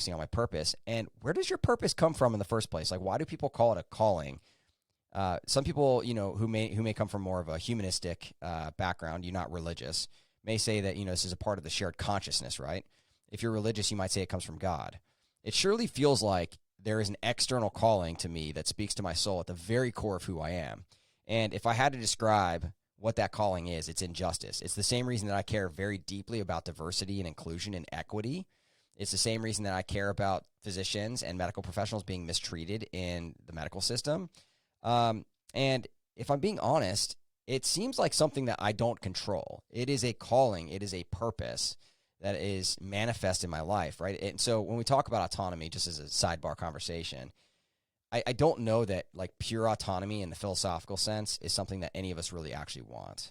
focusing on my purpose. And where does your purpose come from in the first place? Like, why do people call it a calling? Some people, who may come from more of a humanistic background, you're not religious, may say that, this is a part of the shared consciousness, right? If you're religious, you might say it comes from God. It surely feels like there is an external calling to me that speaks to my soul at the very core of who I am. And if I had to describe what that calling is, it's injustice. It's the same reason that I care very deeply about diversity and inclusion and equity. It's the same reason that I care about physicians and medical professionals being mistreated in the medical system. And if I'm being honest, it seems like something that I don't control. It is a calling. It is a purpose that is manifest in my life, right? And so when we talk about autonomy, just as a sidebar conversation, I don't know that like pure autonomy in the philosophical sense is something that any of us really actually want.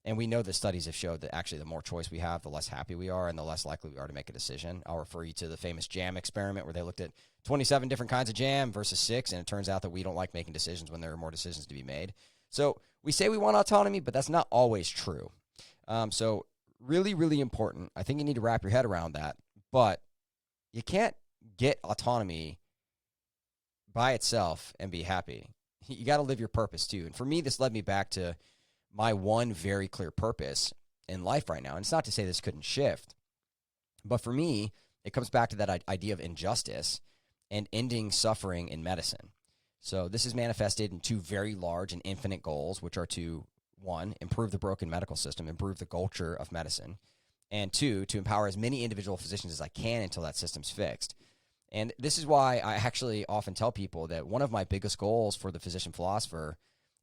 And we know that studies have showed that actually the more choice we have, the less happy we are and the less likely we are to make a decision. I'll refer you to the famous jam experiment where they looked at 27 different kinds of jam versus 6, and it turns out that we don't like making decisions when there are more decisions to be made. So we say we want autonomy, but that's not always true. So really, really important. I think you need to wrap your head around that. But you can't get autonomy by itself and be happy. You got to live your purpose too. And for me, this led me back to my one very clear purpose in life right now. And it's not to say this couldn't shift, but for me, it comes back to that idea of injustice and ending suffering in medicine. So this is manifested in two very large and infinite goals, which are to, one, improve the broken medical system, improve the culture of medicine, and two, to empower as many individual physicians as I can until that system's fixed. And this is why I actually often tell people that one of my biggest goals for the physician philosopher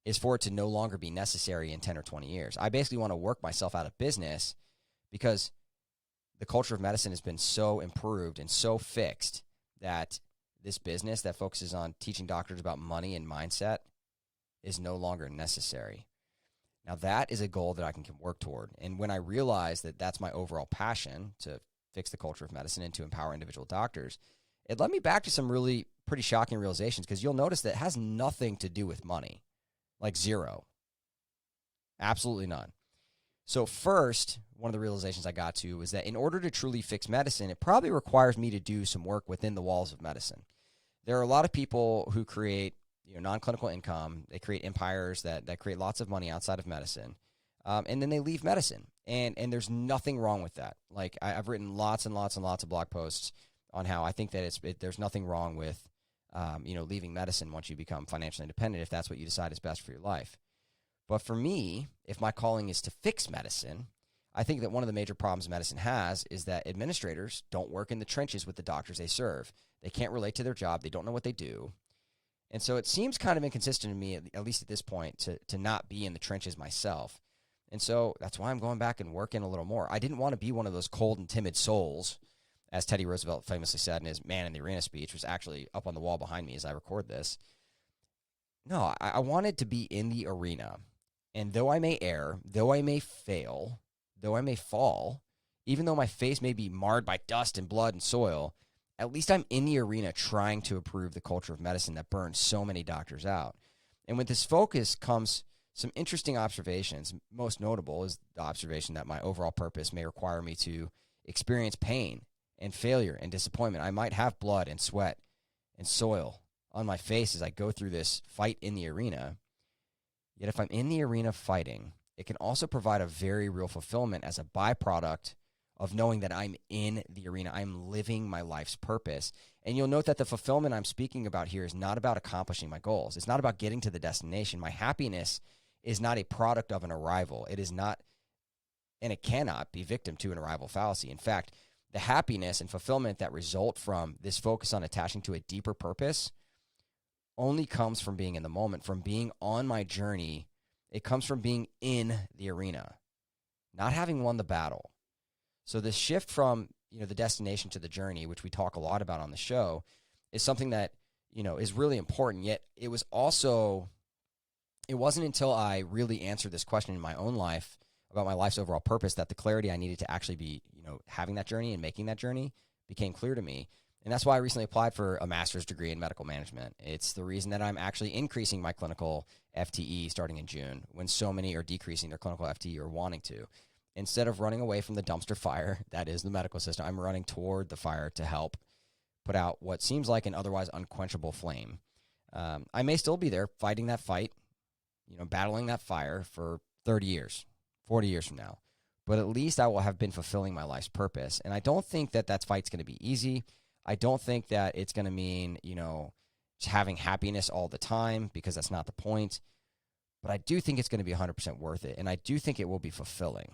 is for it to no longer be necessary in 10 or 20 years. I basically want to work myself out of business because the culture of medicine has been so improved and so fixed that this business that focuses on teaching doctors about money and mindset is no longer necessary. Now, that is a goal that I can work toward. And when I realize that that's my overall passion, to fix the culture of medicine and to empower individual doctors, it led me back to some really pretty shocking realizations, because you'll notice that it has nothing to do with money, like zero. Absolutely none. So first, one of the realizations I got to was that in order to truly fix medicine, it probably requires me to do some work within the walls of medicine. There are a lot of people who create non-clinical income. They create empires that create lots of money outside of medicine, and then they leave medicine. And there's nothing wrong with that. Like I've written lots and lots and lots of blog posts on how I think that there's nothing wrong with leaving medicine once you become financially independent, if that's what you decide is best for your life. But for me, if my calling is to fix medicine, I think that one of the major problems medicine has is that administrators don't work in the trenches with the doctors they serve. They can't relate to their job. They don't know what they do. And so it seems kind of inconsistent to me, at least at this point, to not be in the trenches myself. And so that's why I'm going back and working a little more. I didn't want to be one of those cold and timid souls, as Teddy Roosevelt famously said in his Man in the Arena speech, which is actually up on the wall behind me as I record this. No, I wanted to be in the arena. And though I may err, though I may fail, though I may fall, even though my face may be marred by dust and blood and soil, at least I'm in the arena trying to improve the culture of medicine that burns so many doctors out. And with this focus comes some interesting observations. Most notable is the observation that my overall purpose may require me to experience pain and failure and disappointment. I might have blood and sweat and soil on my face as I go through this fight in the arena. Yet if I'm in the arena fighting, it can also provide a very real fulfillment as a byproduct of knowing that I'm in the arena. I'm living my life's purpose. And you'll note that the fulfillment I'm speaking about here is not about accomplishing my goals. It's not about getting to the destination. My happiness is not a product of an arrival. It is not, and it cannot be victim to an arrival fallacy. In fact, the happiness and fulfillment that result from this focus on attaching to a deeper purpose only comes from being in the moment, from being on my journey. It comes from being in the arena, not having won the battle. So the shift from, the destination to the journey, which we talk a lot about on the show, is something that, is really important. Yet it wasn't until I really answered this question in my own life about my life's overall purpose that the clarity I needed to actually be, having that journey and making that journey became clear to me. And that's why I recently applied for a master's degree in medical management. It's the reason that I'm actually increasing my clinical FTE starting in June, when so many are decreasing their clinical FTE or wanting to. Instead of running away from the dumpster fire that is the medical system, I'm running toward the fire to help put out what seems like an otherwise unquenchable flame. I may still be there fighting that fight, battling that fire for 30 years, 40 years from now. But at least I will have been fulfilling my life's purpose. And I don't think that fight's going to be easy. I don't think that it's going to mean, just having happiness all the time, because that's not the point. But I do think it's going to be 100% worth it. And I do think it will be fulfilling.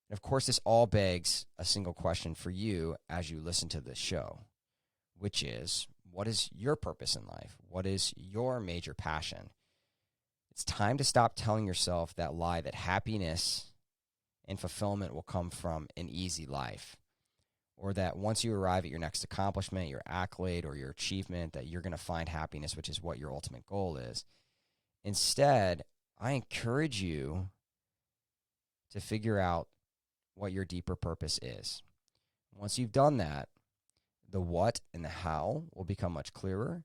And of course, this all begs a single question for you as you listen to this show, which is, what is your purpose in life? What is your major passion? It's time to stop telling yourself that lie that happiness and fulfillment will come from an easy life, or that once you arrive at your next accomplishment, your accolade, or your achievement, that you're going to find happiness, which is what your ultimate goal is. Instead, I encourage you to figure out what your deeper purpose is. Once you've done that, the what and the how will become much clearer,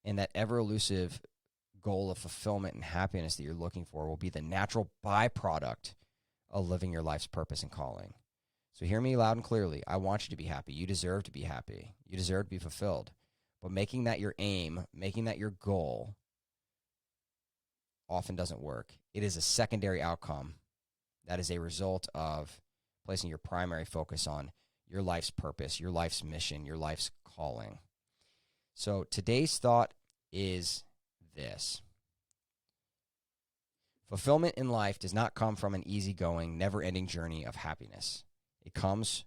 and that ever elusive goal of fulfillment and happiness that you're looking for will be the natural byproduct of living your life's purpose and calling. So hear me loud and clearly. I want you to be happy. You deserve to be happy. You deserve to be fulfilled. But making that your aim, making that your goal, often doesn't work. It is a secondary outcome that is a result of placing your primary focus on your life's purpose, your life's mission, your life's calling. So today's thought is this. Fulfillment in life does not come from an easygoing, never-ending journey of happiness. It comes